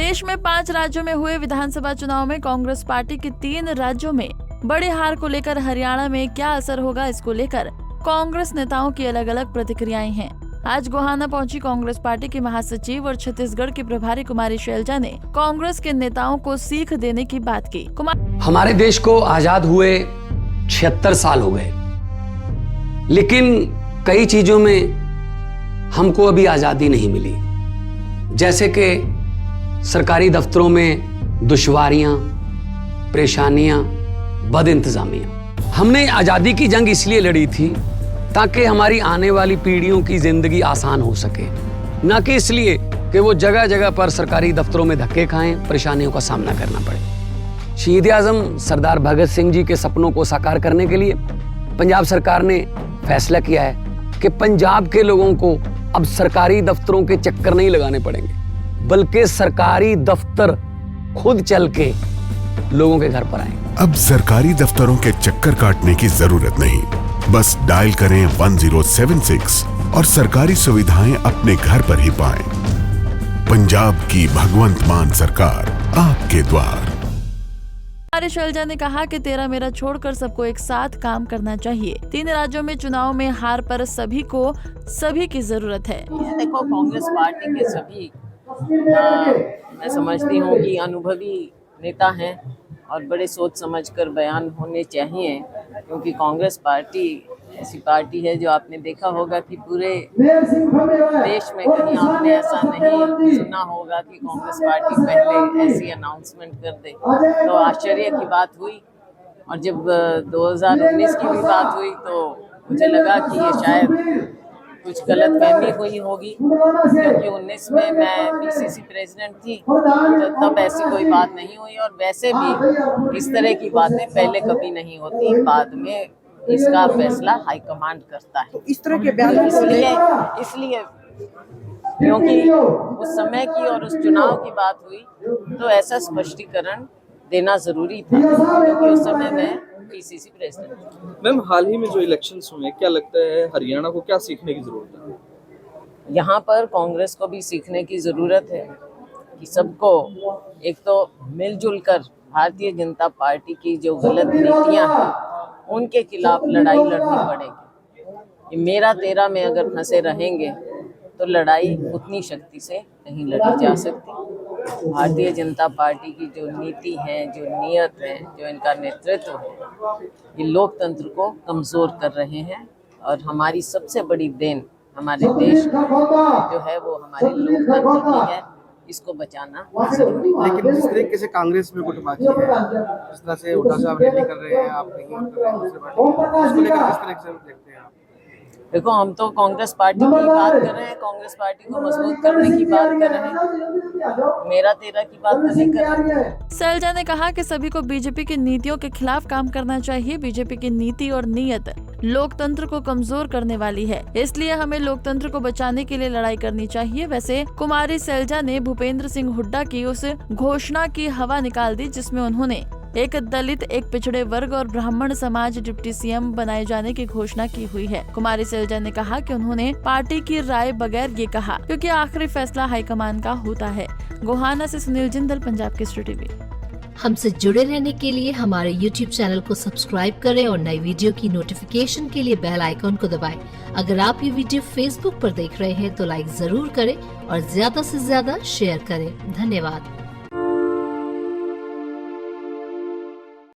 देश में 5 राज्यों में हुए विधानसभा चुनाव में कांग्रेस पार्टी की 3 राज्यों में बड़ी हार को लेकर हरियाणा में क्या असर होगा, इसको लेकर कांग्रेस नेताओं की अलग अलग प्रतिक्रियाएं हैं। आज गोहाना पहुंची कांग्रेस पार्टी की महासचिव और छत्तीसगढ़ की प्रभारी कुमारी शैलजा ने कांग्रेस के नेताओं को सीख देने की बात की। हमारे देश को आजाद हुए 76 साल हो गए, लेकिन कई चीजों में हमको अभी आजादी नहीं मिली, जैसे कि सरकारी दफ्तरों में दुश्वारियां, परेशानियां, बदइंतजामियां। हमने आजादी की जंग इसलिए लड़ी थी ताकि हमारी आने वाली पीढ़ियों की जिंदगी आसान हो सके, न कि इसलिए कि वो जगह जगह पर सरकारी दफ्तरों में धक्के खाएं, परेशानियों का सामना करना पड़े। शहीद आजम सरदार भगत सिंह जी के सपनों को साकार करने के लिए पंजाब सरकार ने फैसला किया है कि पंजाब के लोगों को अब सरकारी दफ्तरों के चक्कर नहीं लगाने पड़ेंगे, बल्कि सरकारी दफ्तर खुद चल के लोगों के घर पर आएंगे। अब सरकारी दफ्तरों के चक्कर काटने की जरूरत नहीं, बस डायल करें 1076 और सरकारी सुविधाएं अपने घर पर ही पाएं। पंजाब की भगवंत मान सरकार आपके द्वार। कुमारी शैलजा ने कहा कि तेरा मेरा छोड़कर सबको एक साथ काम करना चाहिए। 3 राज्यों में चुनाव में हार पर सभी की जरूरत है। देखो, कांग्रेस पार्टी के सभी मैं समझती हूँ कि अनुभवी नेता हैं और बड़े सोच समझकर बयान होने चाहिए, क्योंकि कांग्रेस पार्टी ऐसी पार्टी है जो आपने देखा होगा कि पूरे देश में कहीं आपने ऐसा नहीं सुना होगा कि कांग्रेस पार्टी पहले ऐसी अनाउंसमेंट कर दे। तो आश्चर्य की बात हुई, और जब 2019 की भी बात हुई तो मुझे लगा कि ये शायद कुछ गलतफहमी हुई होगी, क्योंकि 19 में मैं पीसीसी प्रेसिडेंट थी, तो तब ऐसी कोई बात नहीं हुई, और वैसे भी इस तरह की बातें पहले कभी नहीं होती, बाद में इसका फैसला हाईकमांड करता है। इस तरह के बयान इसलिए क्योंकि उस समय की और उस चुनाव की बात हुई तो ऐसा स्पष्टीकरण देना जरूरी था, क्योंकि उस समय मैं पीसीसी प्रेसिडेंट। मैम, हाल ही में जो इलेक्शंस हुए, क्या लगता है हरियाणा को क्या सीखने की जरूरत है? यहाँ पर कांग्रेस को भी सीखने की जरूरत है कि सबको एक तो मिलजुल कर भारतीय जनता पार्टी की जो गलत नीतियाँ हैं उनके खिलाफ लड़ाई लड़नी पड़ेगी। मेरा तेरा में अगर फंसे रहेंगे तो लड़ाई उतनी शक्ति से नहीं लड़ी जा सकती। भारतीय जनता पार्टी की जो नीति है, जो नीयत है, जो इनका नेतृत्व है, ये लोकतंत्र को कमज़ोर कर रहे हैं, और हमारी सबसे बड़ी देन हमारे देश जो है वो हमारे लोकतंत्र की है, इसको बचाना जरूरी है। लेकिन जिस तरीके से कांग्रेस में गुटबाजी है, जिस तरह से हुड्डा साहब रैली कर रहे हैं, आप नहीं कर रहे हैं दूसरे पार्टी, उसको लेकर किस तरह से देखते हैं आप? देखो, हम तो कांग्रेस पार्टी की बात कर रहे हैं, कांग्रेस पार्टी को मजबूत करने की बात कर रहे हैं, मेरा तेरा की बात तो नहीं कर रहे हैं। शैलजा ने कहा कि सभी को बीजेपी की नीतियों के खिलाफ काम करना चाहिए। बीजेपी की नीति और नीयत लोकतंत्र को कमजोर करने वाली है, इसलिए हमें लोकतंत्र को बचाने के लिए लड़ाई करनी चाहिए। वैसे कुमारी शैलजा ने भूपेंद्र सिंह हुड्डा की उस घोषणा की हवा निकाल दी जिसमें उन्होंने एक दलित, एक पिछड़े वर्ग और ब्राह्मण समाज डिप्टी सीएम बनाए जाने की घोषणा की हुई है। कुमारी शैलजा ने कहा कि उन्होंने पार्टी की राय बगैर ये कहा, क्योंकि आखिरी फैसला हाईकमान का होता है। गोहाना से सुनील जिंदल, पंजाब केसरी टीवी। हमसे जुड़े रहने के लिए हमारे YouTube चैनल को सब्सक्राइब करें और नई वीडियो की नोटिफिकेशन के लिए बेल आइकॉन को दबाएं। अगर आप ये वीडियो Facebook पर देख रहे हैं तो लाइक जरूर करें और ज्यादा से ज्यादा शेयर करें। धन्यवाद।